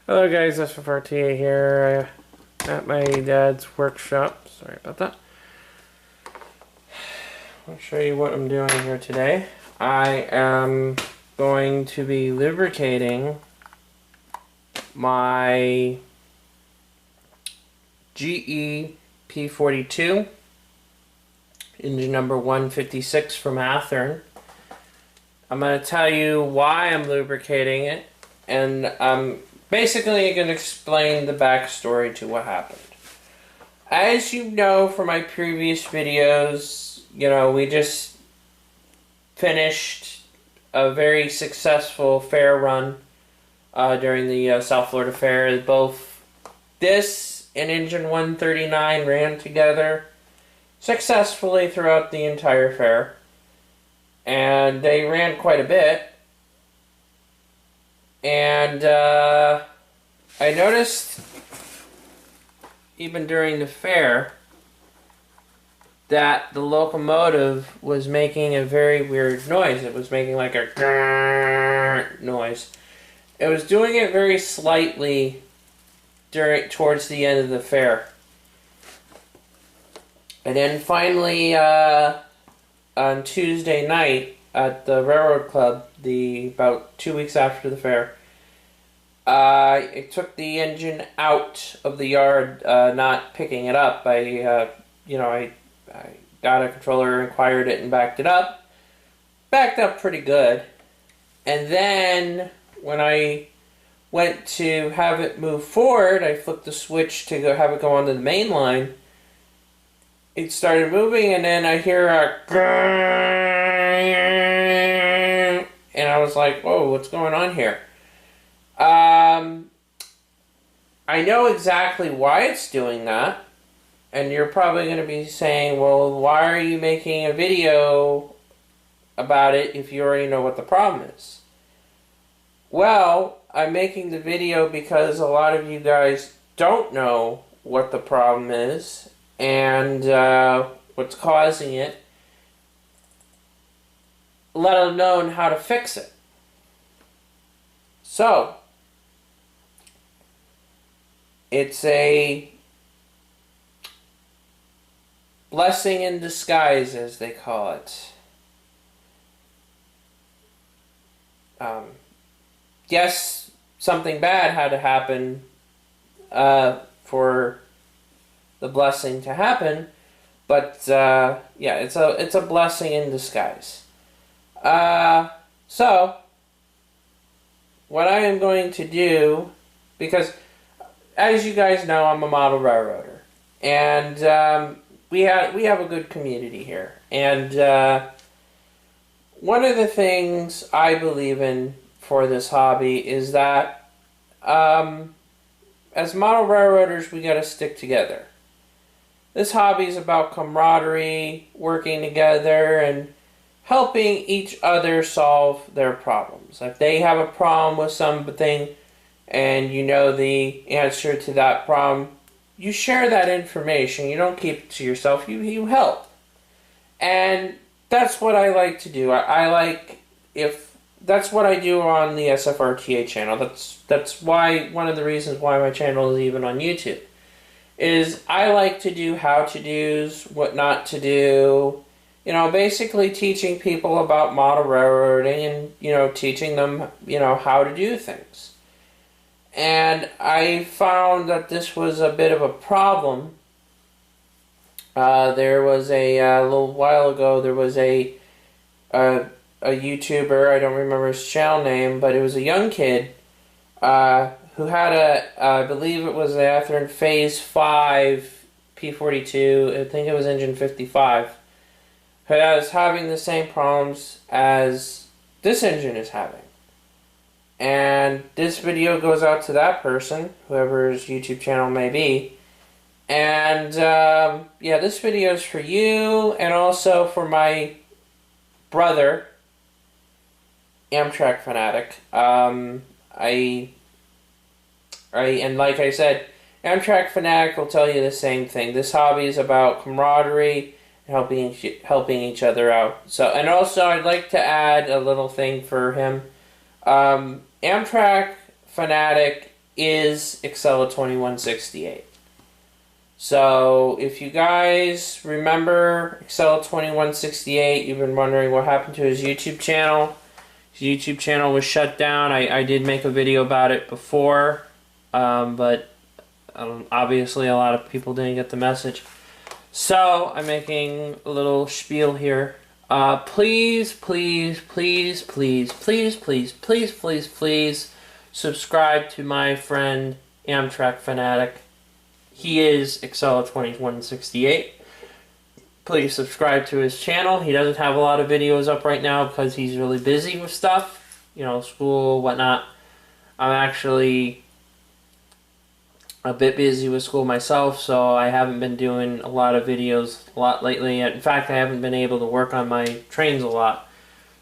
Hello guys, SFRTA here at my dad's workshop. Sorry about that. I'll show you what I'm doing here today. I am going to be lubricating my GE P42 engine number 156 from Athearn. I'm going to tell you why I'm lubricating it, and I'm basically going to explain the backstory to what happened. As you know from my previous videos, we just finished a very successful fair run during the South Florida Fair. Both this and Engine 139 ran together successfully throughout the entire fair. And they ran quite a bit. And I noticed, even during the fair, that the locomotive was making a very weird noise. It was making like a grrrr noise. It was doing it very slightly towards the end of the fair. And then finally, on Tuesday night at the Railroad Club, about 2 weeks after the fair, I took the engine out of the yard, not picking it up. I got a controller, acquired it, and backed it up. Backed up pretty good. And then when I went to have it move forward, I flipped the switch to have it go onto the main line. It started moving, and then I hear a grrrr, and I was like, whoa, what's going on here? I know exactly why it's doing that, and you're probably going to be saying, well, why are you making a video about it if you already know what the problem is? Well, I'm making the video because a lot of you guys don't know what the problem is and what's causing it, let alone how to fix it. So, it's a blessing in disguise, as they call it. Yes, something bad had to happen for the blessing to happen, but yeah, it's a blessing in disguise. So what I am going to do, because as you guys know, I'm a model railroader, and we have a good community here, and one of the things I believe in for this hobby is that as model railroaders, we got to stick together. This hobby is about camaraderie, working together, and helping each other solve their problems. If they have a problem with something and you know the answer to that problem, you share that information. You don't keep it to yourself. You help. And that's what I like to do. That's what I do on the SFRTA channel. That's why, one of the reasons why my channel is even on YouTube, is I like to do how-to-dos, what not to do, basically teaching people about model railroading and, teaching them, how to do things. And I found that this was a bit of a problem. There was a little while ago, there was a YouTuber, I don't remember his channel name, but it was a young kid who had I believe it was the Athearn Phase 5 P42, I think it was engine 55, who was having the same problems as this engine is having. And this video goes out to that person, whoever his YouTube channel may be. And yeah, this video is for you, and also for my brother, Amtrak fanatic. And like I said, Amtrak fanatic will tell you the same thing. This hobby is about camaraderie and helping each other out. So, and also I'd like to add a little thing for him. Amtrak fanatic is Excella 2168. So if you guys remember Excella 2168, you've been wondering what happened to his YouTube channel. His YouTube channel was shut down. I did make a video about it before, but obviously a lot of people didn't get the message. So I'm making a little spiel here. Please, please, please, please, please, please, please, please, please subscribe to my friend Amtrak Fanatic. He is Excella 2168. Please subscribe to his channel. He doesn't have a lot of videos up right now because he's really busy with stuff, you know, school, whatnot. I'm actually a bit busy with school myself, so I haven't been doing a lot of videos a lot lately. In fact, I haven't been able to work on my trains a lot.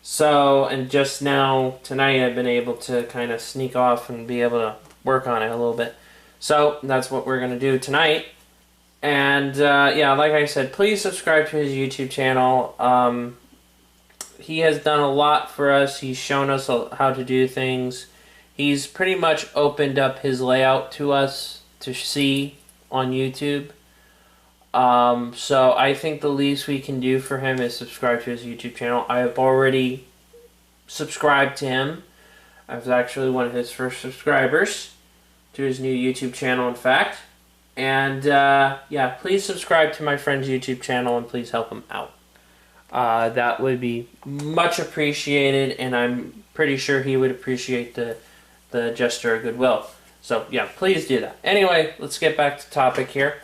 So, and just now, tonight, I've been able to kind of sneak off and be able to work on it a little bit. So, that's what we're going to do tonight. And, yeah, like I said, please subscribe to his YouTube channel. He has done a lot for us. He's shown us how to do things. He's pretty much opened up his layout to us to see on YouTube. So I think the least we can do for him is subscribe to his YouTube channel. I have already subscribed to him. I was actually one of his first subscribers to his new YouTube channel, in fact. And yeah, please subscribe to my friend's YouTube channel and please help him out. That would be much appreciated, and I'm pretty sure he would appreciate the gesture of goodwill. So, yeah, please do that. Anyway, let's get back to topic here.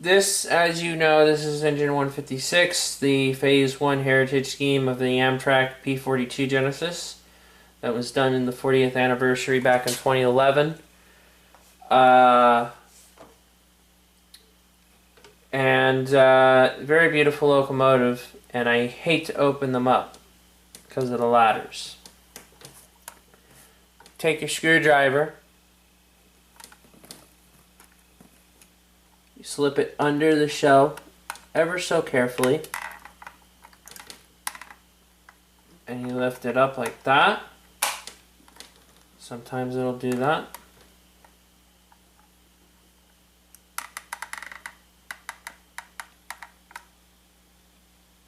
This, as you know, this is engine 156, the Phase 1 heritage scheme of the Amtrak P42 Genesis. That was done in the 40th anniversary back in 2011. Very beautiful locomotive, and I hate to open them up because of the ladders. Take your screwdriver, you slip it under the shell ever so carefully, and you lift it up like that. Sometimes it'll do that.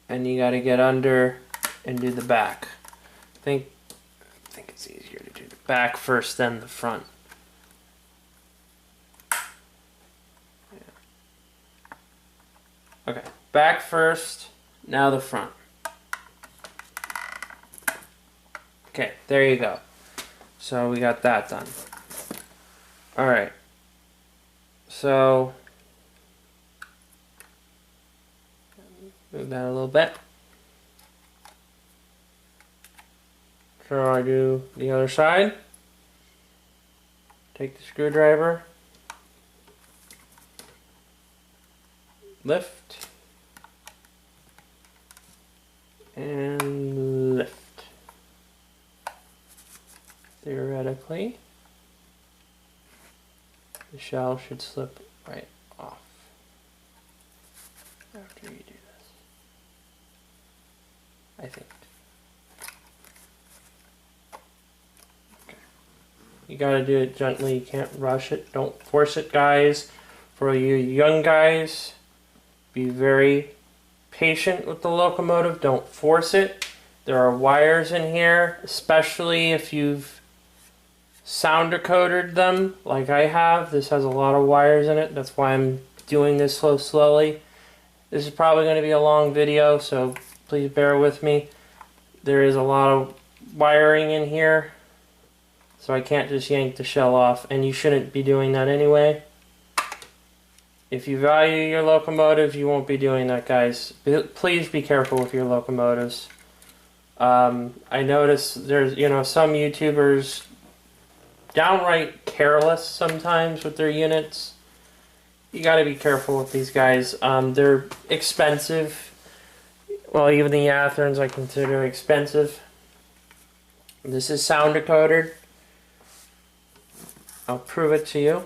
And you gotta get under and do the back. I think it's easier to do the back first, then the front. Yeah. Okay, back first, now the front. Okay, there you go. So we got that done. Alright. So move that a little bit. So I do the other side. Take the screwdriver. Lift. And lift. Theoretically, the shell should slip right off after you do this, I think. Okay. You gotta do it gently, you can't rush it, don't force it, guys. For you young guys, be very patient with the locomotive, don't force it. There are wires in here, especially if you've sounder coated them like I have. This has a lot of wires in it, that's why I'm doing this so slowly. This is probably going to be a long video, so please bear with me. There is a lot of wiring in here, so I can't just yank the shell off, and you shouldn't be doing that anyway. If you value your locomotive, you won't be doing that, guys. Please be careful with your locomotives. I notice there's, some YouTubers downright careless sometimes with their units. You gotta be careful with these guys. They're expensive. Well, even the Athearns I consider expensive. This is sounder coated. I'll prove it to you.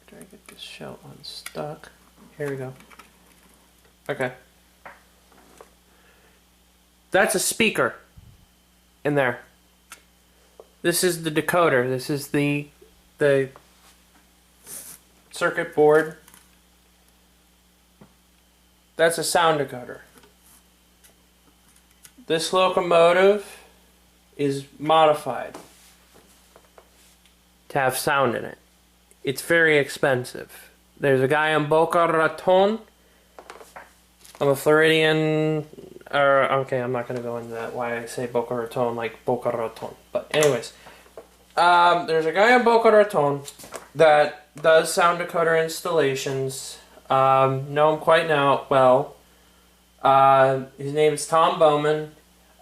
Try to get this shell unstuck. Here we go. Okay. That's a speaker in there. This is the decoder. This is the circuit board. That's a sound decoder. This locomotive is modified to have sound in it. It's very expensive. There's a guy in Boca Raton. I'm a Floridian. Okay, I'm not going to go into that, why I say Boca Raton like Boca Raton. But anyways, there's a guy in Boca Raton that does sound decoder installations. Know him quite well. His name is Tom Bowman.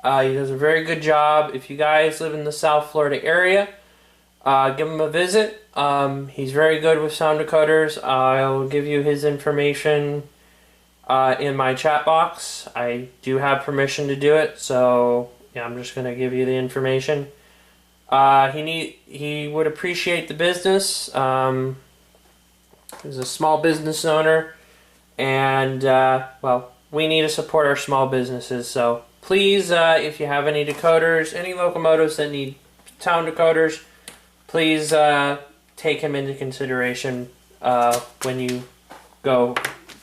He does a very good job. If you guys live in the South Florida area, give him a visit. He's very good with sound decoders. I'll give you his information in my chat box. I do have permission to do it, so yeah, I'm just going to give you the information. He would appreciate the business. He's a small business owner, and well, we need to support our small businesses. So please, if you have any decoders, any locomotives that need sound decoders, please take him into consideration when you go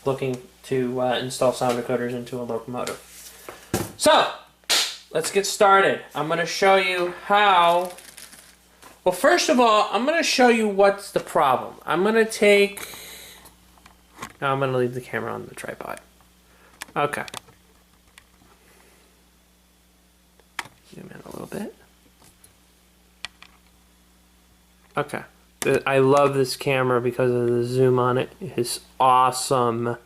looking to install sound decoders into a locomotive. So let's get started. I'm going to show you how. Well, first of all, I'm going to show you what's the problem. I'm going to take. No, I'm going to leave the camera on the tripod. Okay. Zoom in a little bit. Okay. I love this camera because of the zoom on it. It's awesome.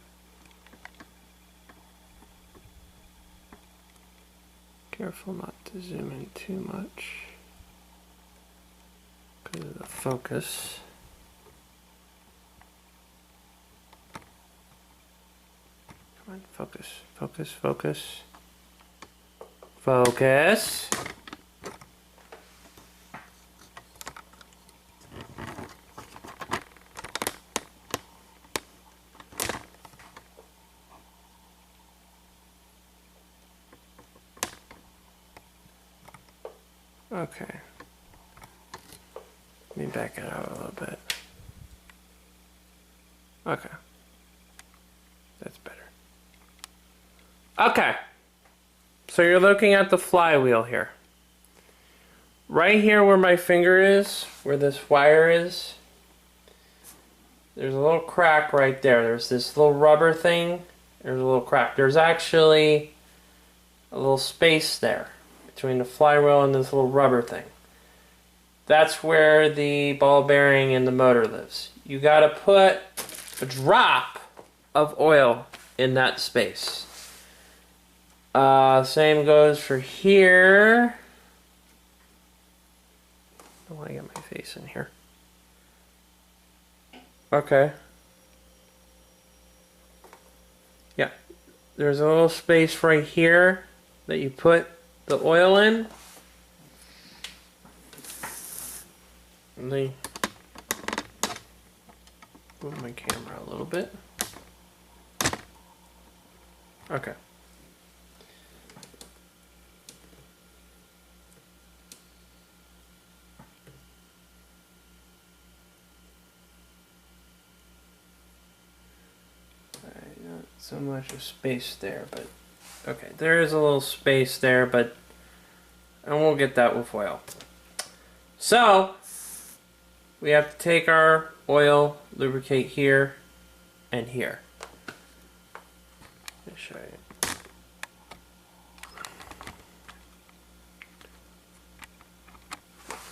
Careful not to zoom in too much because of the focus. Come on, focus, focus, focus. Focus. Okay. Let me back it out a little bit. Okay. That's better. Okay. So you're looking at the flywheel here. Right here where my finger is, where this wire is, there's a little crack right there. There's this little rubber thing. There's a little crack. There's actually a little space there between the flywheel and this little rubber thing. That's where the ball bearing and the motor lives. You gotta put a drop of oil in that space. Same goes for here. I don't want to get my face in here. Okay. Yeah. There's a little space right here that you put the oil in. Let me move my camera a little bit. Okay. Not so much of space there, but okay, there is a little space there, but and we'll get that with oil. So we have to take our oil, lubricate here and here. Let me show you.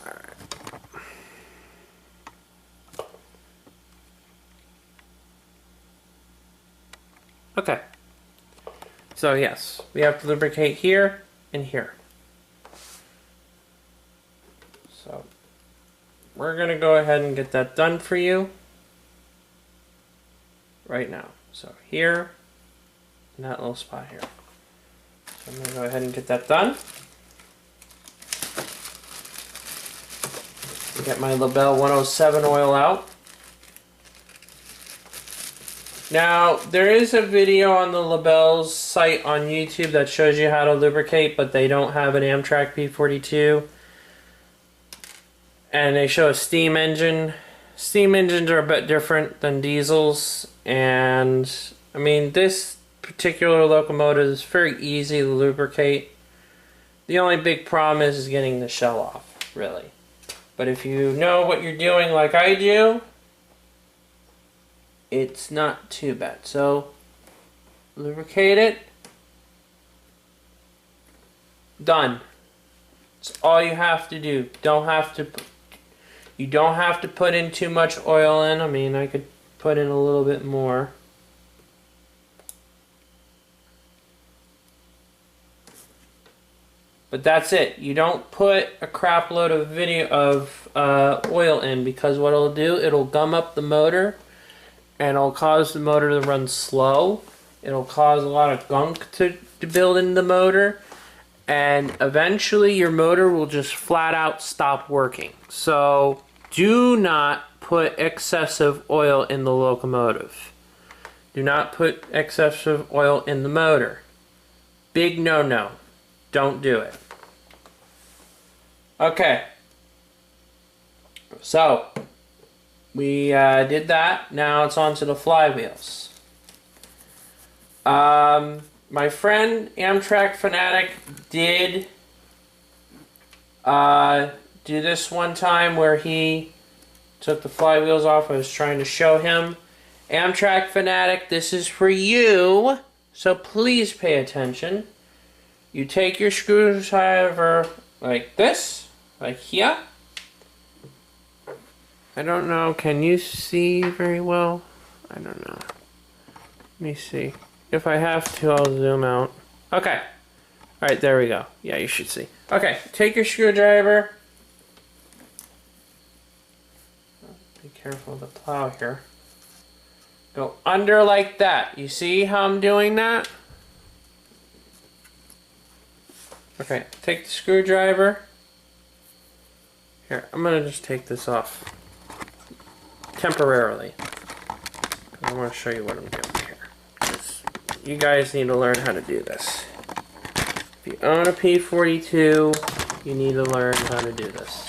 Alright. Okay. So yes, we have to lubricate here and here. So we're going to go ahead and get that done for you right now. So here, and that little spot here. So I'm going to go ahead and get that done. Get my Labelle 107 oil out. Now, there is a video on the Labelle's site on YouTube that shows you how to lubricate, but they don't have an Amtrak P42. and they show a steam engine. Steam engines are a bit different than diesels, and I mean, this particular locomotive is very easy to lubricate. The only big problem is getting the shell off, really. But if you know what you're doing like I do, it's not too bad. So, lubricate it. Done. That's all you have to do. You don't have to put in too much oil in. I mean, I could put in a little bit more. But that's it. You don't put a crap load of oil in, because what it'll do, it'll gum up the motor and it'll cause the motor to run slow. It'll cause a lot of gunk to build in the motor, and eventually your motor will just flat out stop working. So do not put excessive oil in the locomotive. Do not put excessive oil in the motor. Big no-no. Don't do it. Okay. So, we did that. Now it's on to the flywheels. My friend Amtrak Fanatic did do this one time where he took the flywheels off. I was trying to show him. Amtrak Fanatic, this is for you, so please pay attention. You take your screwdriver like this, like here. I don't know, can you see very well? I don't know. Let me see. If I have to, I'll zoom out. Okay. Alright, there we go. Yeah, you should see. Okay, take your screwdriver. Be careful of the plow here. Go under like that. You see how I'm doing that? Okay, take the screwdriver. Here, I'm gonna just take this off temporarily. I want to show you what I'm doing here. You guys need to learn how to do this. If you own a P42, you need to learn how to do this.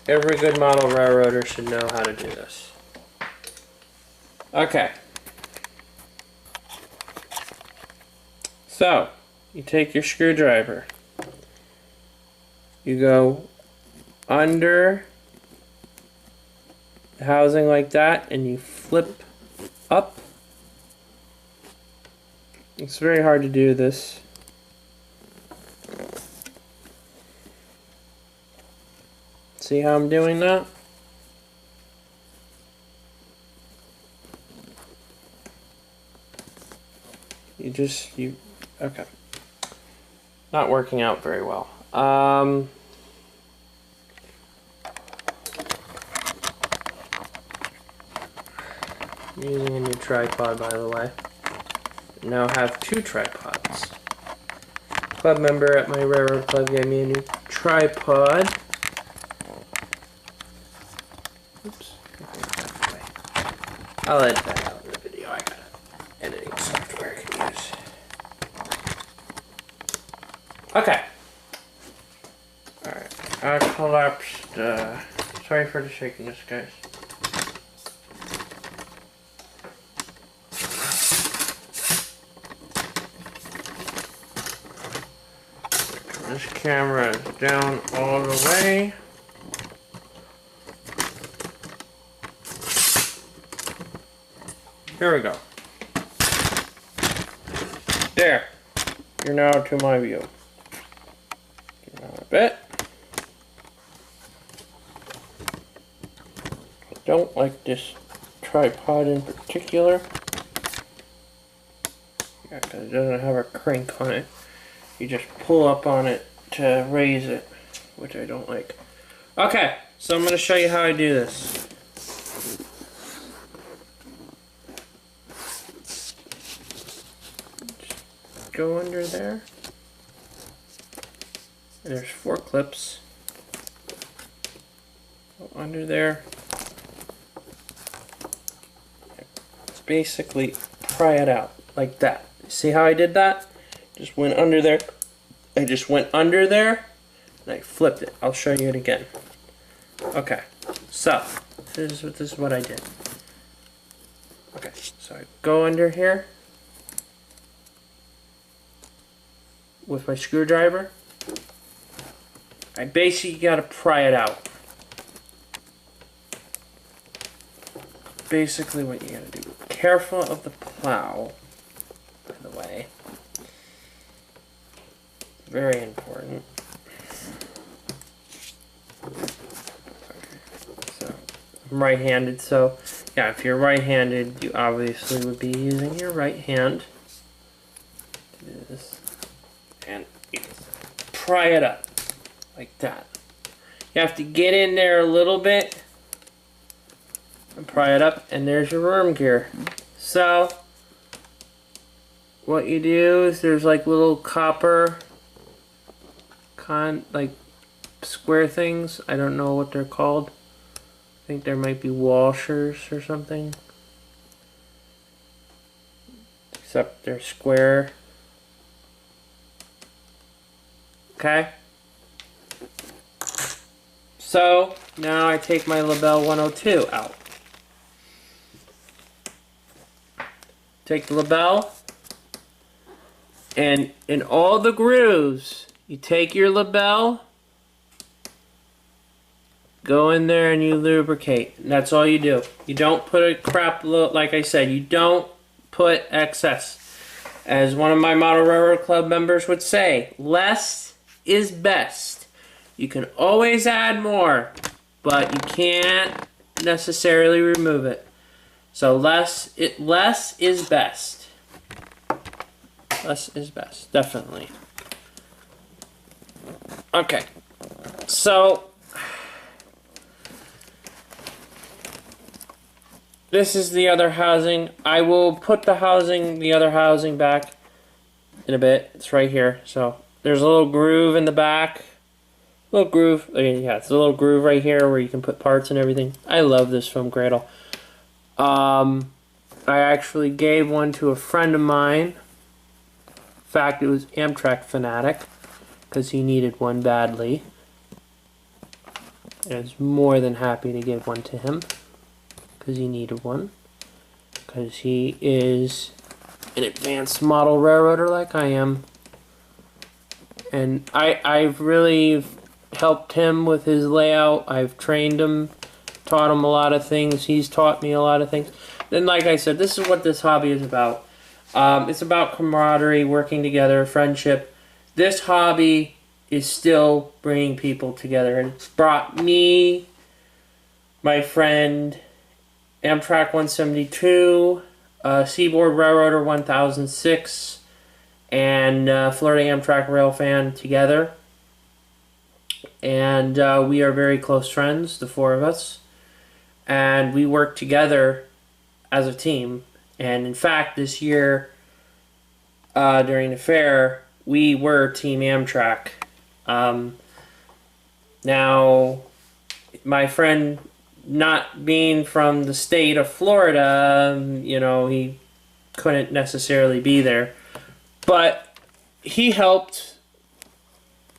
Every good model railroader should know how to do this. Okay. So, you take your screwdriver. You go under the housing like that, and you flip up. It's very hard to do this. See how I'm doing that? Okay. Not working out very well. I'm using a new tripod, by the way. Now have two tripods. Club member at my railroad club gave me a new tripod. Oops. I'll edit that out in the video. I got editing software I can use. Okay. Alright. I collapsed. Sorry for the shakiness, guys. This camera is down all the way. Here we go. There. You're now to my view. Give it a bit. I don't like this tripod in particular. Yeah, because it doesn't have a crank on it. You just pull up on it to raise it, which I don't like. Okay, so I'm going to show you how I do this. Just go under there. And there's 4 clips. Go under there. Basically pry it out like that. See how I did that? Just went under there. I just went under there, and I flipped it. I'll show you it again. Okay, so this is what I did. Okay, so I go under here with my screwdriver. I basically got to pry it out. Basically what you got to do. Careful of the plow, by the way. Very important. So, I'm right-handed, so yeah, if you're right-handed, you obviously would be using your right hand to do this. And you pry it up like that. You have to get in there a little bit and pry it up, and there's your worm gear. So what you do is there's like little copper like square things. I don't know what they're called. I think there might be washers or something. Except they're square. Okay. So now I take my Label 102 out. Take the Label, and in all the grooves, you take your Label, go in there and you lubricate. And that's all you do. You don't put a crap load, like I said, you don't put excess. As one of my Model Railroad Club members would say, less is best. You can always add more, but you can't necessarily remove it. So less is best. Less is best, definitely. Okay, so this is the other housing. I will put the other housing back in a bit. It's right here. So there's a little groove in the back. Little groove. Yeah, it's a little groove right here where you can put parts and everything. I love this foam cradle. I actually gave one to a friend of mine. In fact, it was Amtrak Fanatic, because he needed one badly. And I was more than happy to give one to him, because he needed one. Because he is an advanced model railroader like I am. And I've really helped him with his layout. I've trained him, taught him a lot of things. He's taught me a lot of things. And like I said, this is what this hobby is about. It's about camaraderie, working together, friendship. This hobby is still bringing people together. And it's brought me, my friend, Amtrak 172, Seaboard Railroader 1006, and Florida Amtrak Rail fan together. And we are very close friends, the four of us. And we work together as a team. And in fact, this year, during the fair, we were Team Amtrak. Now, my friend, not being from the state of Florida, you know, he couldn't necessarily be there. But he helped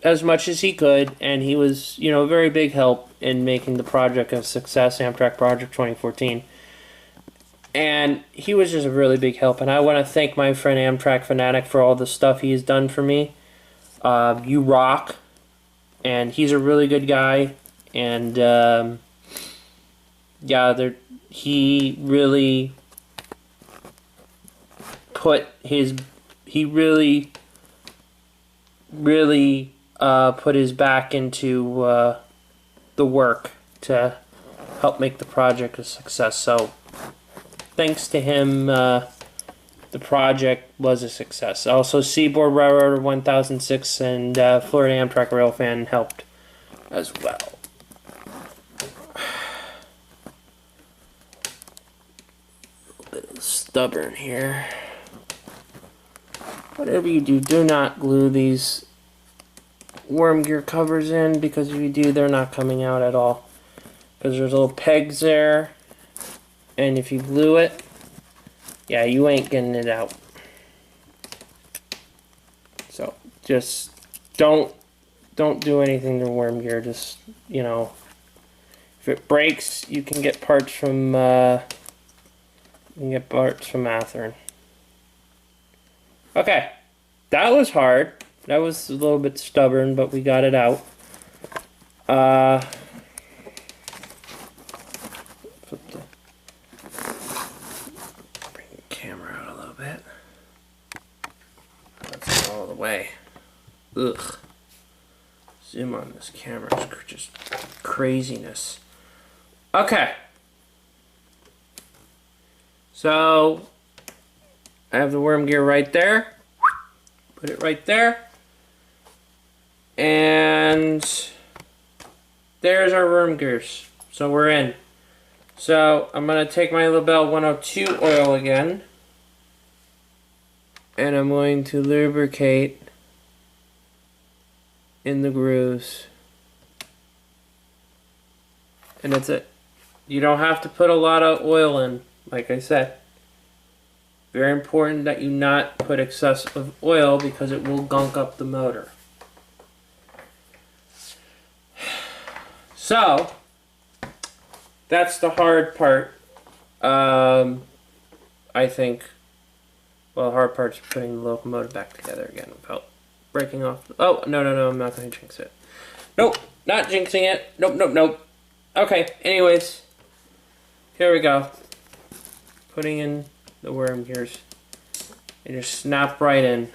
as much as he could, and he was, you know, a very big help in making the project a success, Amtrak Project 2014. And he was just a really big help, and I want to thank my friend Amtrak Fanatic for all the stuff he has done for me. You rock, and he's a really good guy, and yeah, he really put his, he really put his back into the work to help make the project a success. So thanks to him, the project was a success. Also, Seaboard Railroader 1006 and Florida Amtrak Rail fan helped as well. A little bit stubborn here. Whatever you do, do not glue these worm gear covers in, because if you do, they're not coming out at all. Because there's little pegs there, and if you glue it, yeah, you ain't getting it out. So just don't don't do anything to worm gear. Just, you know, if it breaks, you can get parts from Athearn. Okay, that was hard. That was a little bit stubborn, but we got it out. Bring the camera out a little bit. That's all the way. Ugh. Zoom on this camera. It's just craziness. Okay. So, I have the worm gear right there. Put it right there. And there's our worm gears. So we're in. So I'm going to take my Labelle 102 oil again. And I'm going to lubricate in the grooves. And that's it. You don't have to put a lot of oil in, like I said. Very important that you not put excessive oil because it will gunk up the motor. So, that's the hard part. I think. Well, the hard part's putting the locomotive back together again without breaking off. Oh, no, I'm not going to jinx it. Nope, not jinxing it. Nope. Okay, anyways. Here we go. Putting in the worm gears. They just snap right in.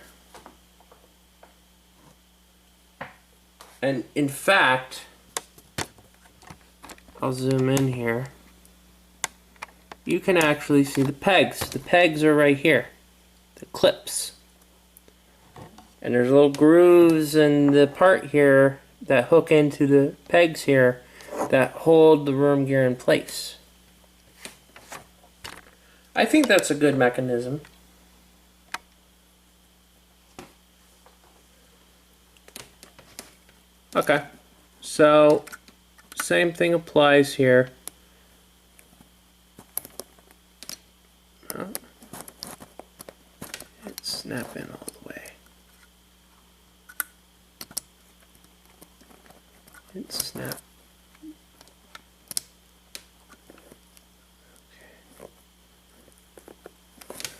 And in fact, I'll zoom in here. You can actually see the pegs. The pegs are right here. The clips. And there's little grooves in the part here that hook into the pegs here that hold the worm gear in place. I think that's a good mechanism. Okay, so same thing applies here. It's snap in all the way. It's snap.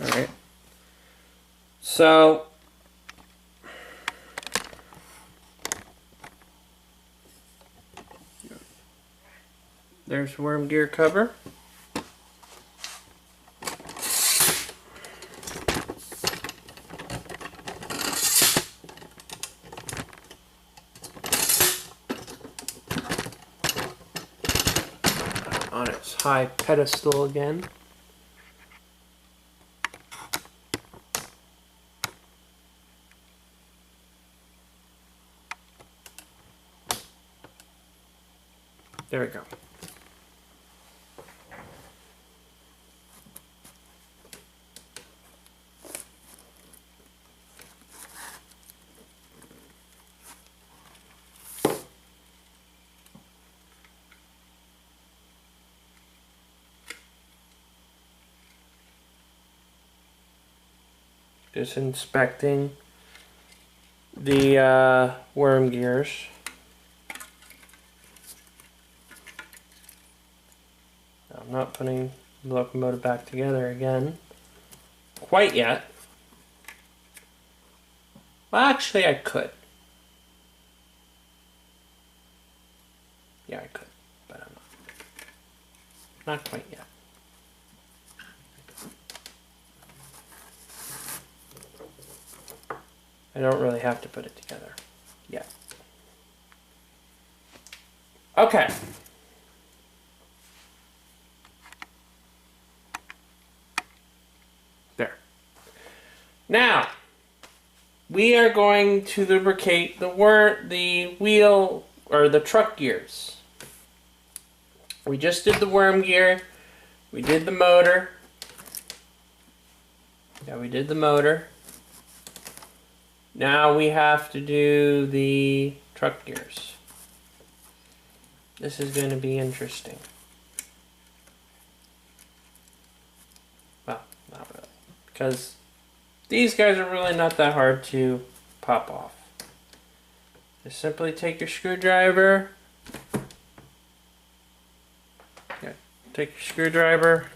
Alright. So there's worm gear cover. On its high pedestal again. There we go. Just inspecting the worm gears. I'm not putting the locomotive back together again quite yet. Well, actually I could. Yeah, I could, but I'm not. Not quite yet. I don't really have to put it together yet. Okay. There. Now, we are going to lubricate the wheel or the truck gears. We just did the worm gear. We did the motor. Yeah, we did the motor. Now we have to do the truck gears. This is going to be interesting. Well, not really. Because these guys are really not that hard to pop off. Just simply take your screwdriver. Okay, take your screwdriver.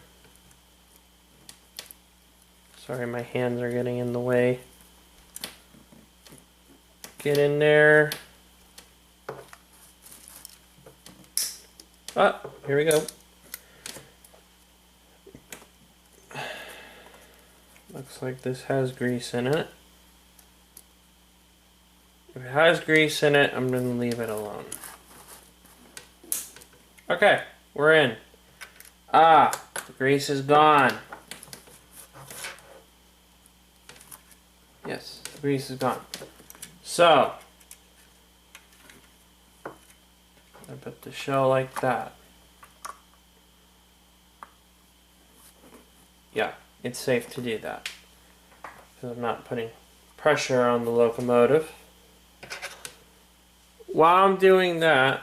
Sorry, my hands are getting in the way. Get in there. Ah, here we go. Looks like this has grease in it. If it has grease in it, I'm going to leave it alone. Okay, we're in. Ah, the grease is gone. Yes, the grease is gone. So, I put the shell like that. Yeah, it's safe to do that. Because I'm not putting pressure on the locomotive. While I'm doing that,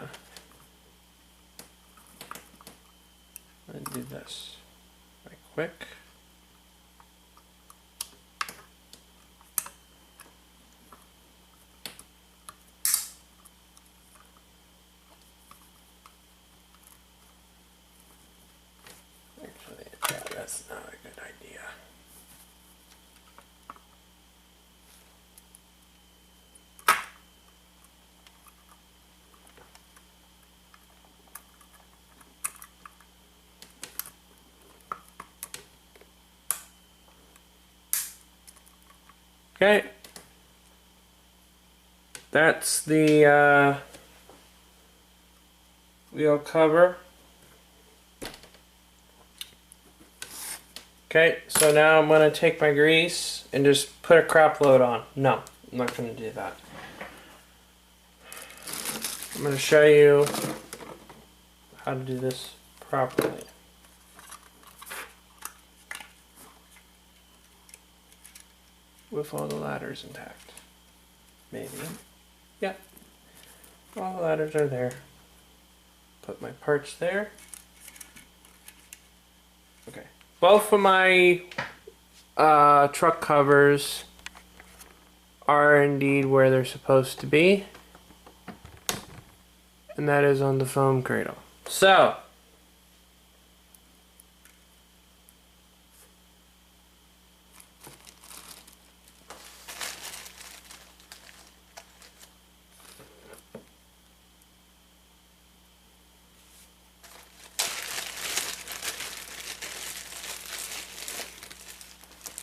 I do this right quick. Actually, yeah, that's not a good idea. Okay, that's the wheel cover. Okay, so now I'm going to take my grease and just put a crap load on. No, I'm not going to do that. I'm going to show you how to do this properly. With all the ladders intact. Maybe. Yeah. All the ladders are there. Put my parts there. Okay. Both of my truck covers are indeed where they're supposed to be. And that is on the foam cradle. So,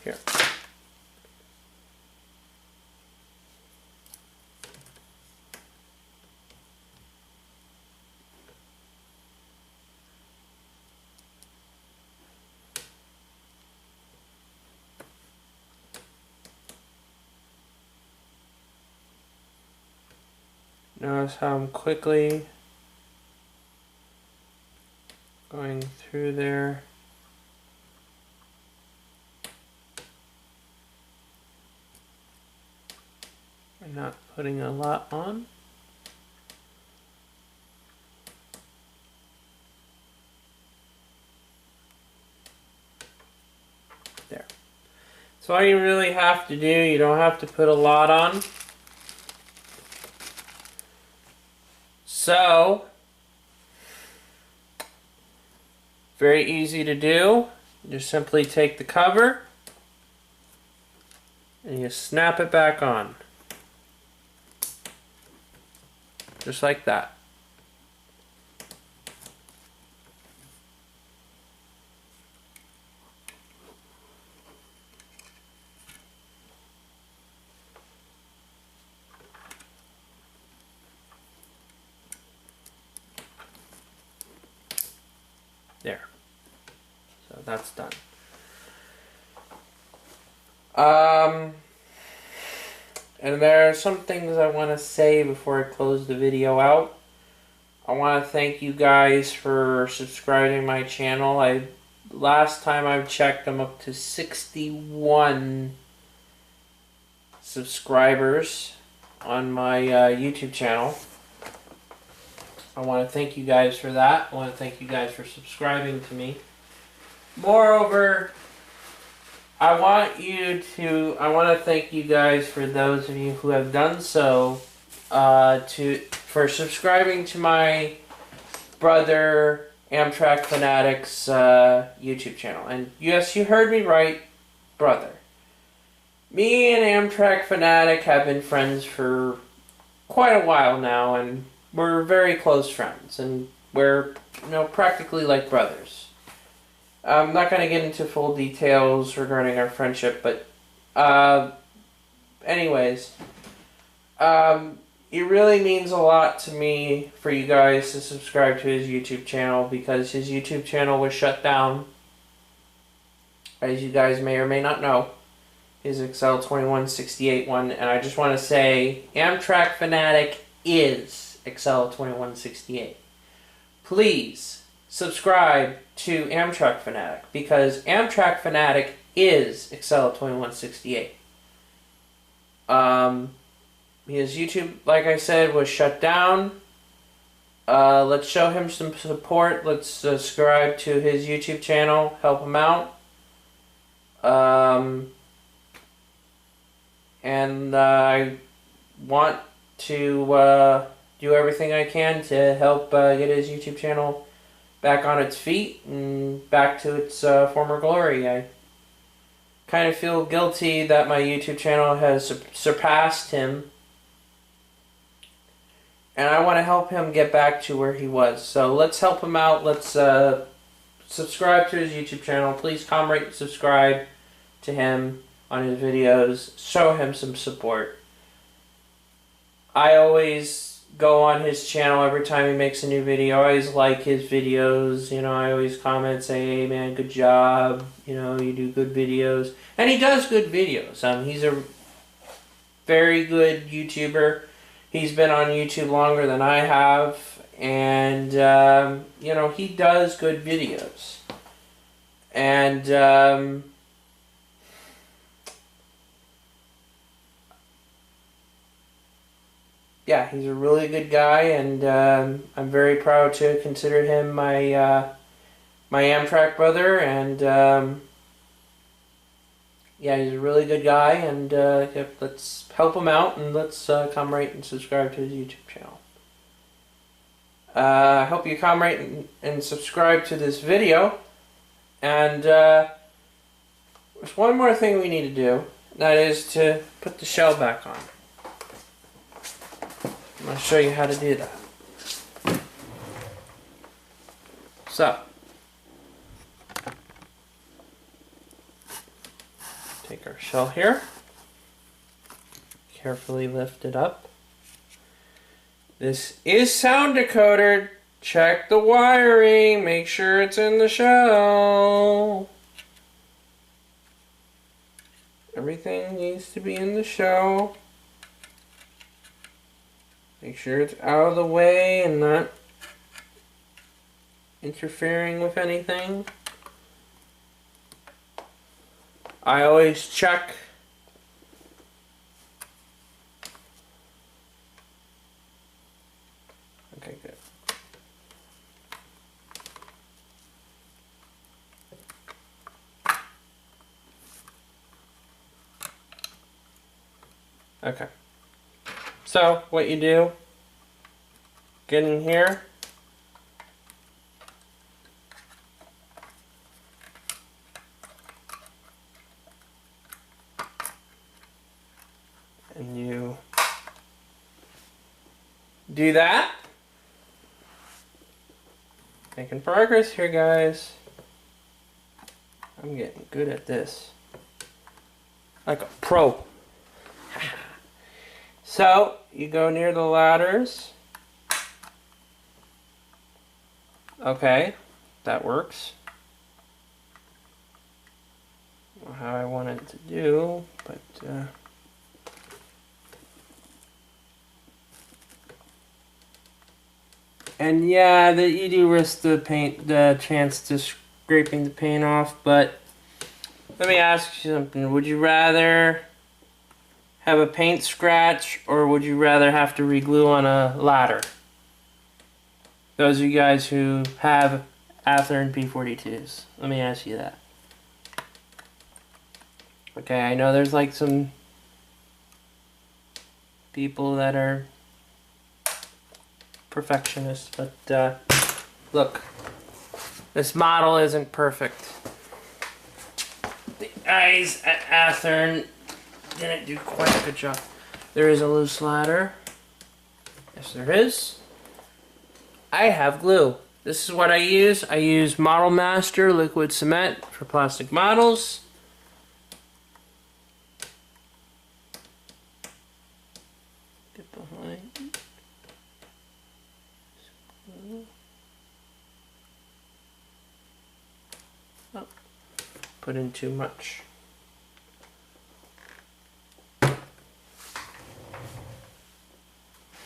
here. Notice how I'm quickly going through there. I'm not putting a lot on. There. So all you really have to do, you don't have to put a lot on. So, very easy to do. You just simply take the cover and you snap it back on. Just like that. There. So that's done. And there are some things I want to say before I close the video out. I want to thank you guys for subscribing to my channel. Last time I checked, I'm up to 61 subscribers on my YouTube channel. I want to thank you guys for that. I want to thank you guys for subscribing to me. Moreover, I want to thank you guys for those of you who have done so. for subscribing to my brother Amtrak Fanatics YouTube channel. And yes, you heard me right, brother. Me and Amtrak Fanatic have been friends for quite a while now, and we're very close friends, and we're, practically like brothers. I'm not going to get into full details regarding our friendship, but anyways, it really means a lot to me for you guys to subscribe to his YouTube channel, because his YouTube channel was shut down, as you guys may or may not know. His XL2168 one, and I just want to say, Amtrak Fanatic is XL2168. Please subscribe to Amtrak Fanatic, because Amtrak Fanatic is XL2168. His YouTube, like I said, was shut down. Let's show him some support. Let's subscribe to his YouTube channel. Help him out. And I want to do everything I can to help get his YouTube channel back on its feet and back to its former glory. I kind of feel guilty that my YouTube channel has surpassed him, and I want to help him get back to where he was. So let's help him out. Let's subscribe to his YouTube channel. Please comment, rate, and subscribe to him on his videos. Show him some support. I always go on his channel every time he makes a new video. I always like his videos. I always comment, say, hey man, good job. You do good videos. And he does good videos. He's a very good YouTuber. He's been on YouTube longer than I have. And, he does good videos. And, yeah, he's a really good guy, and I'm very proud to consider him my my Amtrak brother. And yeah, he's a really good guy, and let's help him out, and let's come rate and subscribe to his YouTube channel. I hope you come rate and subscribe to this video. And there's one more thing we need to do, and that is to put the shell back on. I'll show you how to do that. So, take our shell here, carefully lift it up. This is sound decoder. Check the wiring, make sure it's in the shell. Everything needs to be in the shell. Make sure it's out of the way and not interfering with anything. I always check okay, good. Okay. So, what you do, get in here, and you do that. Making progress here, guys. I'm getting good at this. Like a pro. So, you go near the ladders. Okay, that works. Not how I want it to do, but and yeah, you do risk the chance to scraping the paint off, but let me ask you something. Would you rather have a paint scratch, or would you rather have to reglue on a ladder? Those of you guys who have Athearn P42s, let me ask you that. Okay, I know there's like some people that are perfectionist, but look, this model isn't perfect. The guys at Athearn didn't do quite a good job. There is a loose ladder. Yes, there is. I have glue. This is what I use. I use Model Master liquid cement for plastic models. Get behind. Oh, put in too much.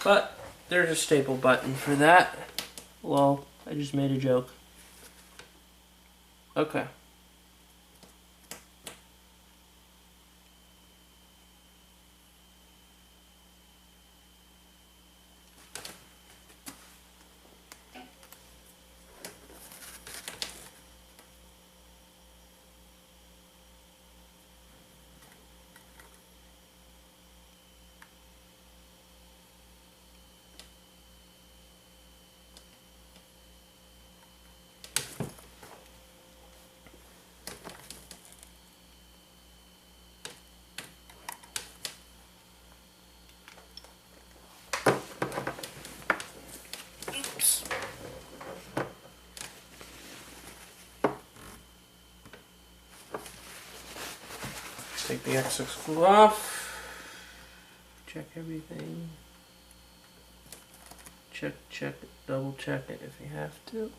But there's a staple button for that. Well, I just made a joke. Okay. Take the excess glue off. Check everything. Check it, double check it if you have to.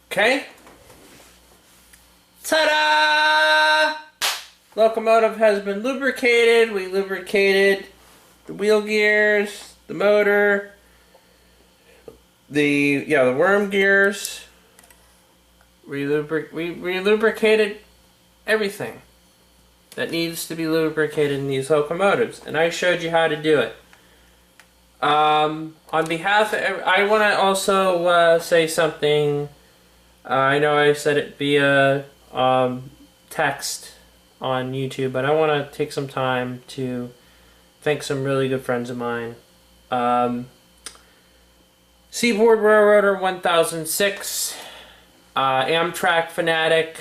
Okay. Ta-da! Locomotive has been lubricated. We lubricated the wheel gears, the motor, the worm gears. We lubricated everything that needs to be lubricated in these locomotives, and I showed you how to do it. On behalf of I want to also say something. I know I said it via text on YouTube, but I want to take some time to thank some really good friends of mine. Seaboard Railroader 1006, Amtrak Fanatic,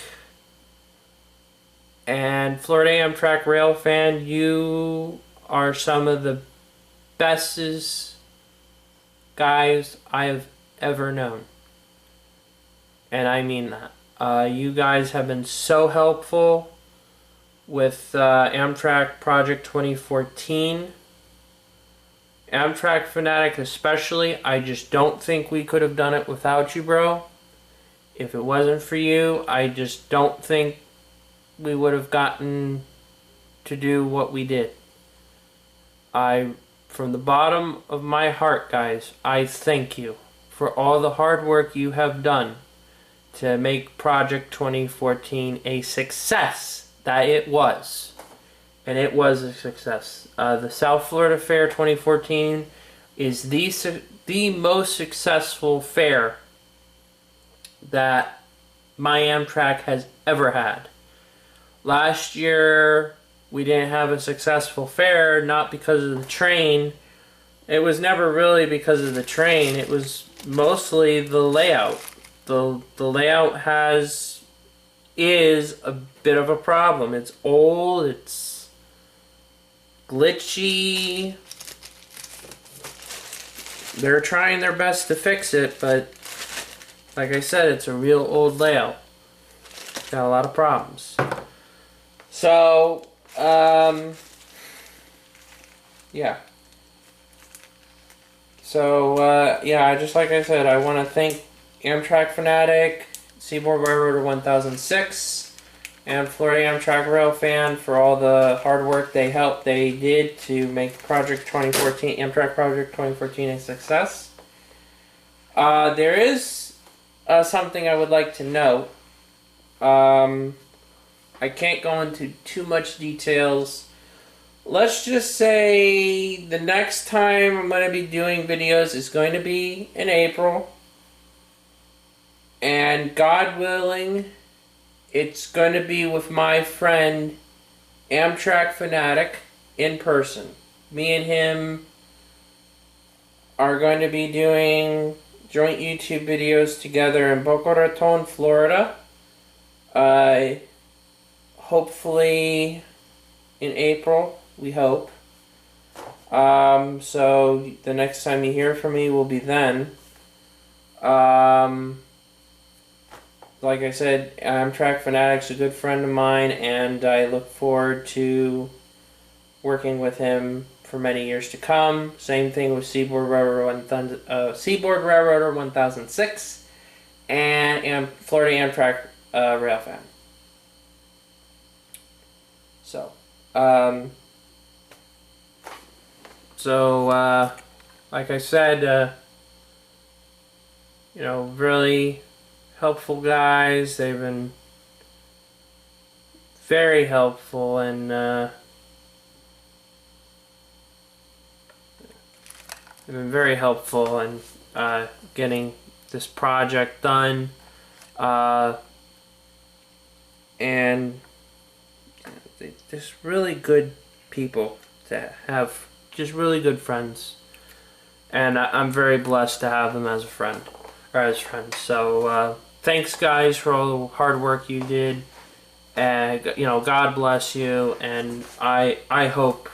and Florida Amtrak Rail Fan. You are some of the bestest guys I have ever known. And I mean that. You guys have been so helpful with Amtrak Project 2014. Amtrak Fanatic especially, I just don't think we could have done it without you, bro. If it wasn't for you, I just don't think we would have gotten to do what we did. From the bottom of my heart, guys, I thank you for all the hard work you have done to make Project 2014 a success that it was. And it was a success. The South Florida Fair 2014 is the most successful fair that my Amtrak has ever had. Last year, we didn't have a successful fair, not because of the train. It was never really because of the train. It was mostly the layout. The layout is a bit of a problem. It's old, it's glitchy. They're trying their best to fix it, but like I said, it's a real old layout. Got a lot of problems. So, yeah. So, yeah, just like I said, I want to thank Amtrak Fanatic, Seaboard Railroader 1006, and Florida Amtrak Rail Fan for all the hard work they did to make Project 2014, Amtrak Project 2014 a success. There is something I would like to note. I can't go into too much details. Let's just say the next time I'm going to be doing videos is going to be in April. And God willing, it's going to be with my friend Amtrak Fanatic in person. Me and him are going to be doing joint YouTube videos together in Boca Raton, Florida. Hopefully in April, we hope. So the next time you hear from me will be then. Like I said, Amtrak Fanatic's a good friend of mine, and I look forward to working with him for many years to come. Same thing with Seaboard Railroader 1006 and Florida Amtrak Rail Fan. So, like I said, you know, really helpful guys. They've been very helpful, and they've been very helpful in getting this project done. And they're just really good people to have, just really good friends. And I'm very blessed to have them as a friend, or as friends. So thanks guys for all the hard work you did, and you know, God bless you, and I hope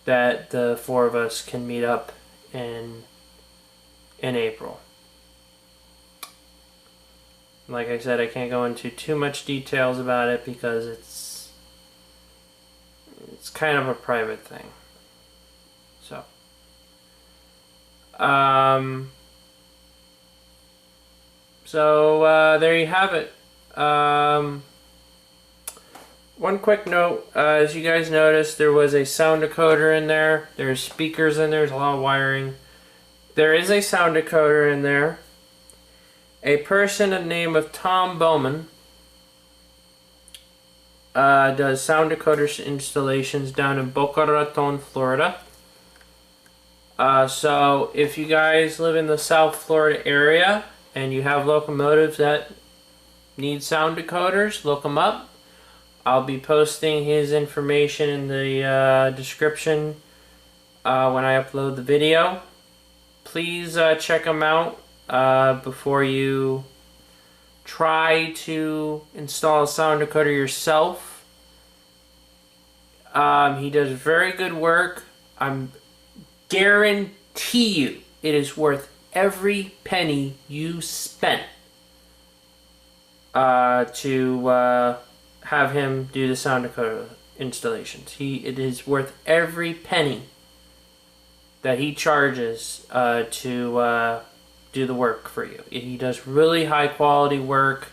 that the four of us can meet up in April. Like I said, I can't go into too much details about it because it's kind of a private thing. So there you have it. One quick note, as you guys noticed, there was a sound decoder in there. There's speakers in there. There's a lot of wiring. There is a sound decoder in there. A person by the name of Tom Bowman does sound decoder installations down in Boca Raton, Florida. So if you guys live in the South Florida area and you have locomotives that need sound decoders, look them up. I'll be posting his information in the description when I upload the video. Please check him out before you try to install a sound decoder yourself. He does very good work. I guarantee you it is worth every penny you spent to have him do the sound decoder installations. It is worth every penny that he charges to do the work for you. He does really high quality work,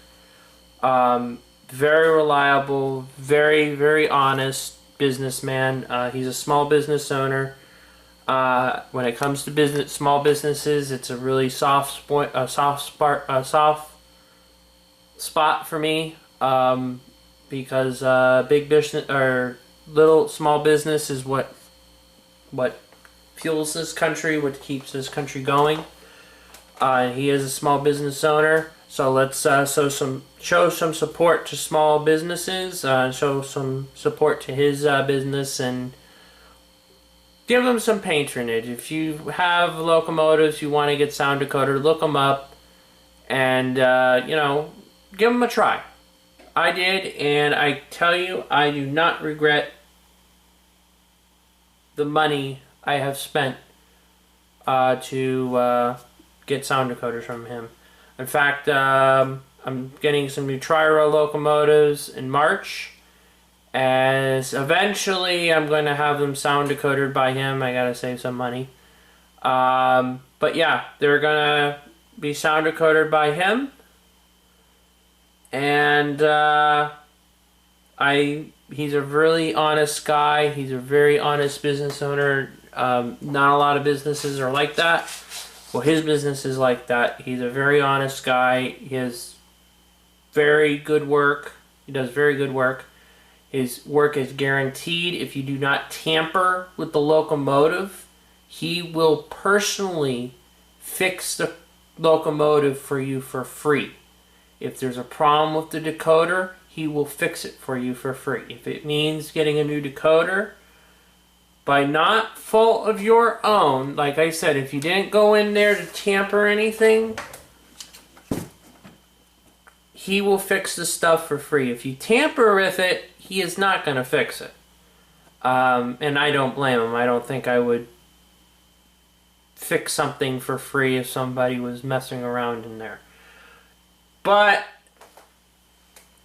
very reliable, very, very honest businessman. He's a small business owner. When it comes to small businesses, it's a really soft spot for me, because big business or small business is what fuels this country, what keeps this country going. He is a small business owner, so let's show some support to small businesses, show some support to his business, and give them some patronage. If you have locomotives, you want to get sound decoder, look them up, and you know, give them a try. I did, and I tell you, I do not regret the money I have spent to get sound decoders from him. In fact, I'm getting some new tri-row locomotives in March, as eventually I'm going to have them sound decoded by him. I gotta save some money. But yeah, they're gonna be sound decoded by him, and he's a really honest guy. He's a very honest business owner. Not a lot of businesses are like that. Well, his business is like that. He's a very honest guy. He has very good work. He does very good work. His work is guaranteed. If you do not tamper with the locomotive, he will personally fix the locomotive for you for free. If there's a problem with the decoder, he will fix it for you for free. If it means getting a new decoder, by not fault of your own, like I said, if you didn't go in there to tamper anything, he will fix the stuff for free. If you tamper with it, he is not going to fix it. And I don't blame him. I don't think I would fix something for free if somebody was messing around in there. But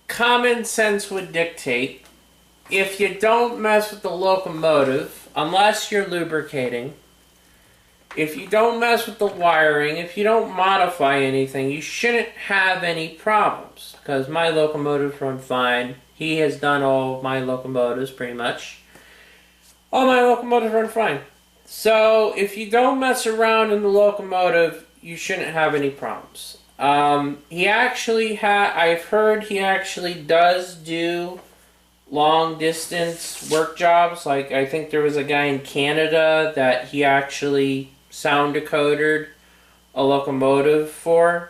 common sense would dictate, if you don't mess with the locomotive, unless you're lubricating, if you don't mess with the wiring, if you don't modify anything, you shouldn't have any problems. Because my locomotives run fine. He has done all of my locomotives, pretty much. All my locomotives run fine. So, if you don't mess around in the locomotive, you shouldn't have any problems. He actually I've heard he actually does do long distance work jobs. Like, I think there was a guy in Canada that he actually sound decoded a locomotive for.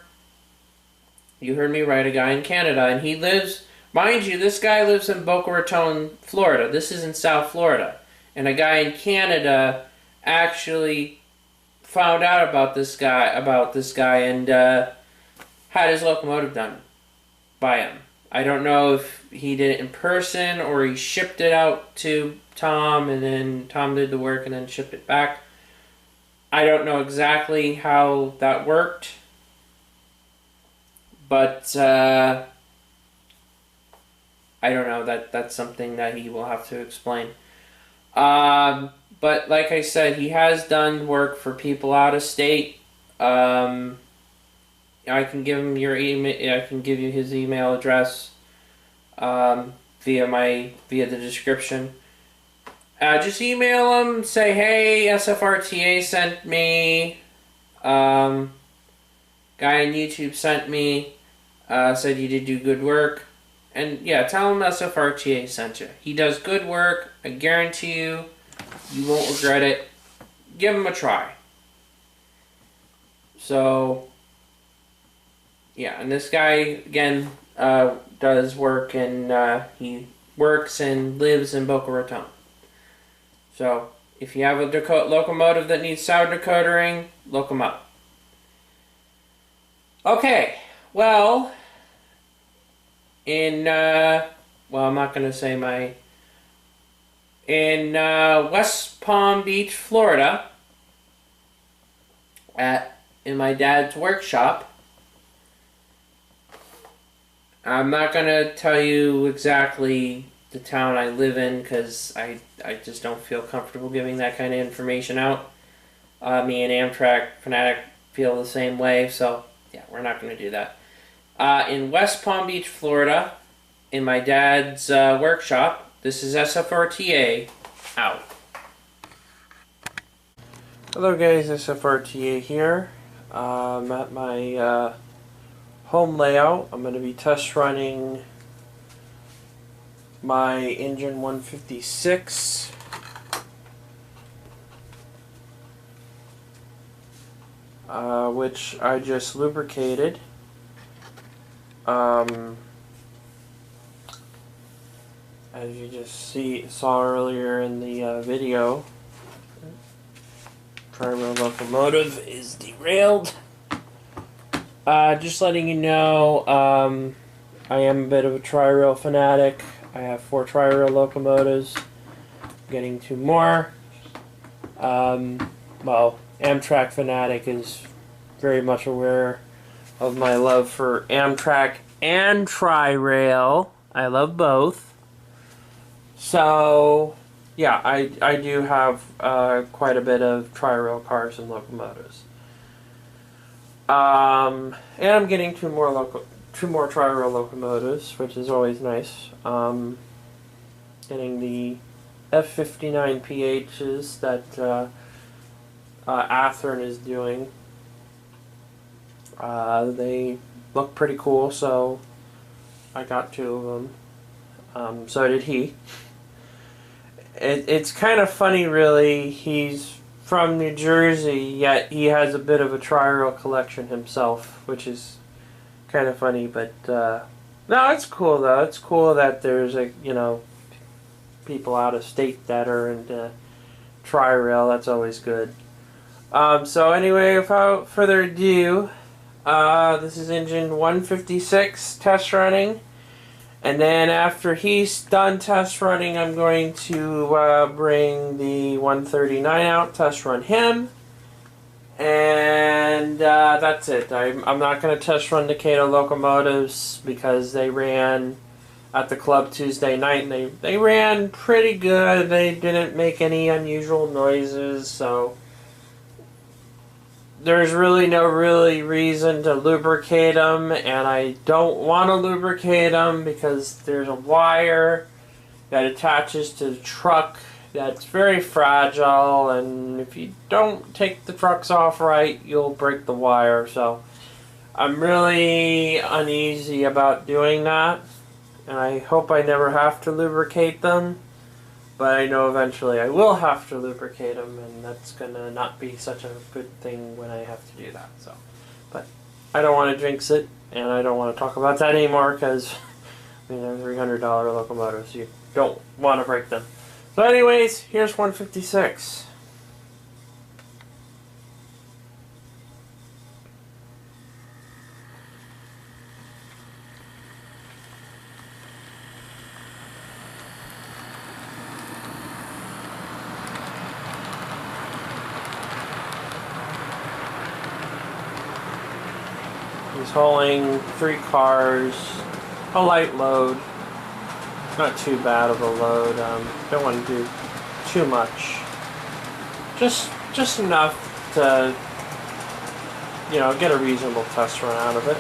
You heard me right, a guy in Canada. And he lives, mind you, this guy lives in Boca Raton, Florida. This is in South Florida. And a guy in Canada actually found out about this guy and had his locomotive done by him. I don't know if he did it in person or he shipped it out to Tom and then Tom did the work and then shipped it back. I don't know exactly how that worked, but I don't know. That's something that he will have to explain. But like I said, he has done work for people out of state. I can give him your email. I can give you his email address via the description. Just email him. Say, hey, SFRTA sent me. Guy on YouTube sent me. Said you did do good work. And yeah, tell him SFRTA sent you. He does good work. I guarantee you, you won't regret it. Give him a try. So, yeah, and this guy, again, does work, and he works and lives in Boca Raton. So, if you have a locomotive that needs sound decodering, look him up. Okay, well, in, I'm not going to say in West Palm Beach, Florida, in my dad's workshop. I'm not going to tell you exactly the town I live in because I just don't feel comfortable giving that kind of information out. Me and Amtrak Fanatic feel the same way, so yeah, we're not going to do that. In West Palm Beach, Florida, in my dad's workshop, this is SFRTA out. Hello guys, SFRTA here. I'm at my home layout. I'm going to be test running my engine 156. Which I just lubricated. As you just saw earlier in the video, tri-rail locomotive is derailed. Just letting you know, I am a bit of a tri-rail fanatic. I have 4 tri-rail locomotives. Getting 2 more. Well, Amtrak fanatic is very much aware of my love for Amtrak and tri-rail. I love both. So, yeah, I do have quite a bit of tri-rail cars and locomotives. And I'm getting 2 more tri-rail locomotives, which is always nice. Getting the F59PHs that Athearn is doing. They look pretty cool, so I got 2 of them. So did he. It's kind of funny, really. He's from New Jersey, yet he has a bit of a tri-rail collection himself, which is kind of funny. But no, it's cool though. It's cool that there's people out of state that are into tri-rail. That's always good. So anyway, without further ado, this is engine 156 test running. And then after he's done test running, I'm going to bring the 139 out, test run him. And that's it. I'm not going to test run the Cato locomotives because they ran at the club Tuesday night, and they ran pretty good. They didn't make any unusual noises, so there's really no reason to lubricate them, and I don't want to lubricate them because there's a wire that attaches to the truck that's very fragile, and if you don't take the trucks off right, you'll break the wire. So I'm really uneasy about doing that, and I hope I never have to lubricate them. But I know eventually I will have to lubricate them, and that's gonna not be such a good thing when I have to do that. So, but I don't want to jinx it, and I don't want to talk about that anymore because I mean they're $300 locomotives. You don't want to break them. So, anyways, here's 156. He's hauling 3 cars, a light load, not too bad of a load. Don't want to do too much, just enough to, you know, get a reasonable test run out of it.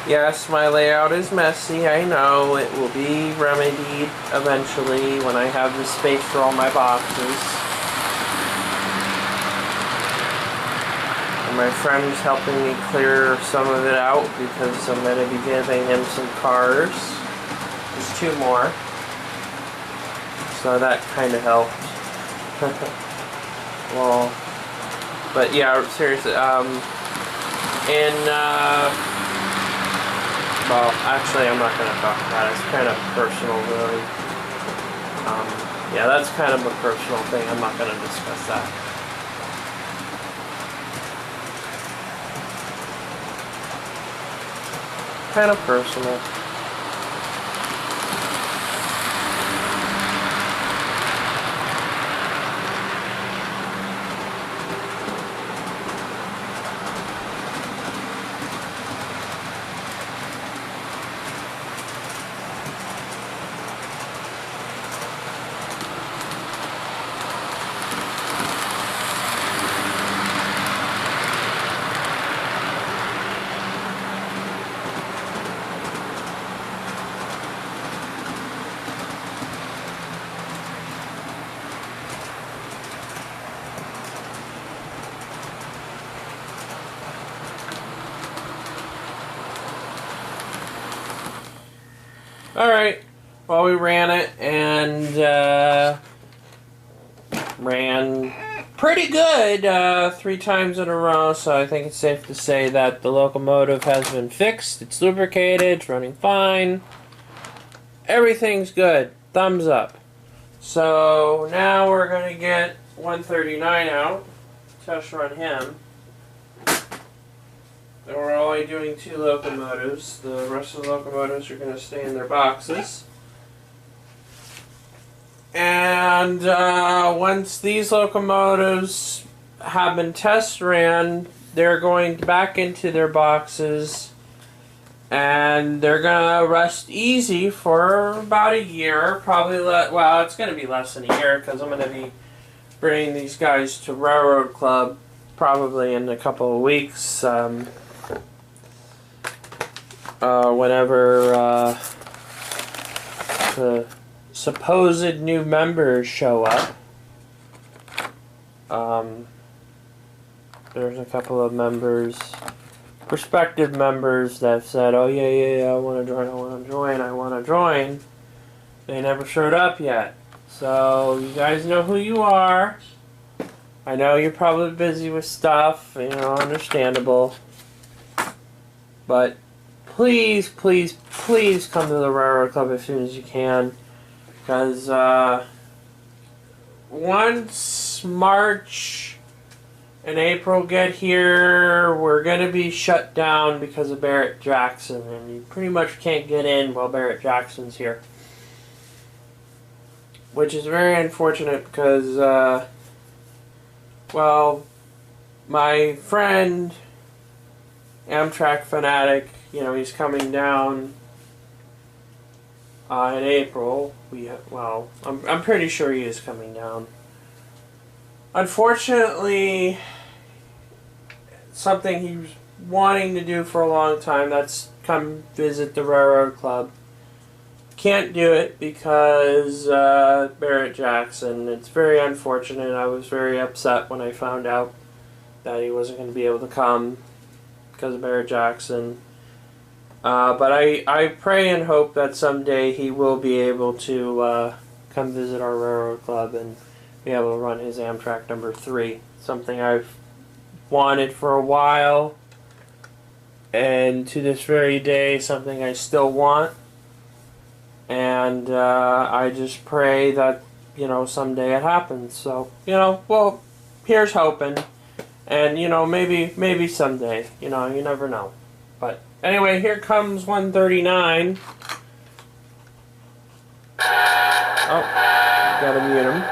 Yes, my layout is messy, I know. It will be remedied eventually when I have the space for all my boxes. And my friend's helping me clear some of it out because I'm going to be giving him some cars. There's 2 more. So that kind of helped. Well, but yeah, seriously, well, actually, I'm not going to talk about it. It's kind of personal, really. Yeah, that's kind of a personal thing. I'm not going to discuss that. Kind of personal. Alright, well, we ran it, and ran pretty good 3 times in a row, so I think it's safe to say that the locomotive has been fixed. It's lubricated, it's running fine. Everything's good. Thumbs up. So now we're going to get 139 out, test run him. And we're only doing 2 locomotives. The rest of the locomotives are going to stay in their boxes. And once these locomotives have been test ran, they're going back into their boxes. And they're going to rest easy for about a year. Probably, well, it's going to be less than a year because I'm going to be bringing these guys to Railroad Club probably in a couple of weeks. whenever the supposed new members show up. There's a couple of members, prospective members, that have said, oh yeah, I want to join, I want to join. They never showed up yet. So you guys know who you are. I know you're probably busy with stuff, you know, understandable. But please, please, please come to the Railroad Club as soon as you can. Because once March and April get here, we're going to be shut down because of Barrett Jackson. And you pretty much can't get in while Barrett Jackson's here. Which is very unfortunate because, well, my friend, Amtrak fanatic, you know, he's coming down in April. Well, I'm pretty sure he is coming down. Unfortunately, something he was wanting to do for a long time, that's come visit the Railroad Club. Can't do it because Barrett Jackson. It's very unfortunate. I was very upset when I found out that he wasn't going to be able to come because of Barrett Jackson. But I pray and hope that someday he will be able to come visit our Railroad Club and be able to run his Amtrak number 3. Something I've wanted for a while, and to this very day, something I still want. And I just pray that, you know, someday it happens. So, you know, well, here's hoping. And, you know, maybe someday. You know, you never know. But anyway, here comes 139. Oh, gotta mute him.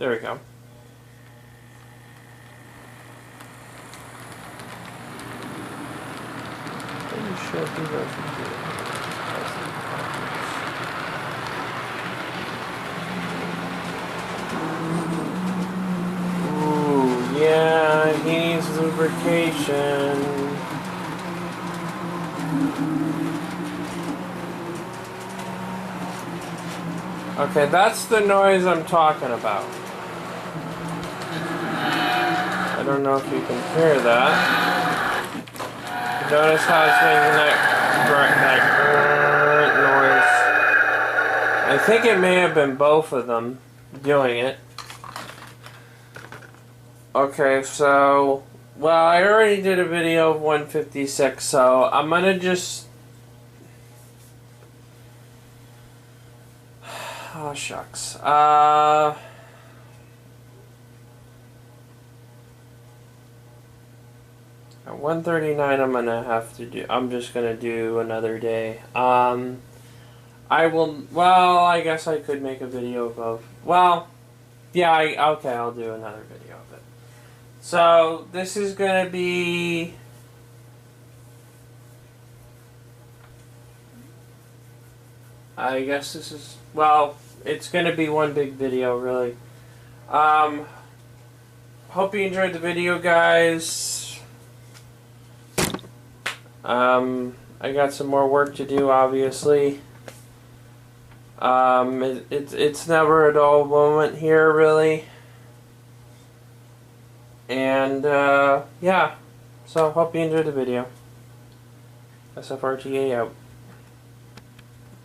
There we go. Pretty sure he doesn't do it. Yeah, he needs lubrication. Okay, that's the noise I'm talking about. I don't know if you can hear that. Notice how it's making that noise. I think it may have been both of them doing it. Okay, so, well, I already did a video of 156, so I'm gonna just... Oh, shucks. At 139, I'm just gonna do another day. I will, well, I guess I could make a video of both. Well, yeah, okay, I'll do another video of it. So, this is going to be... I guess this is... Well, it's going to be one big video, really. Hope you enjoyed the video, guys. I got some more work to do, obviously. It's never a dull moment here, really. And, yeah. So, hope you enjoyed the video. SFRTA out.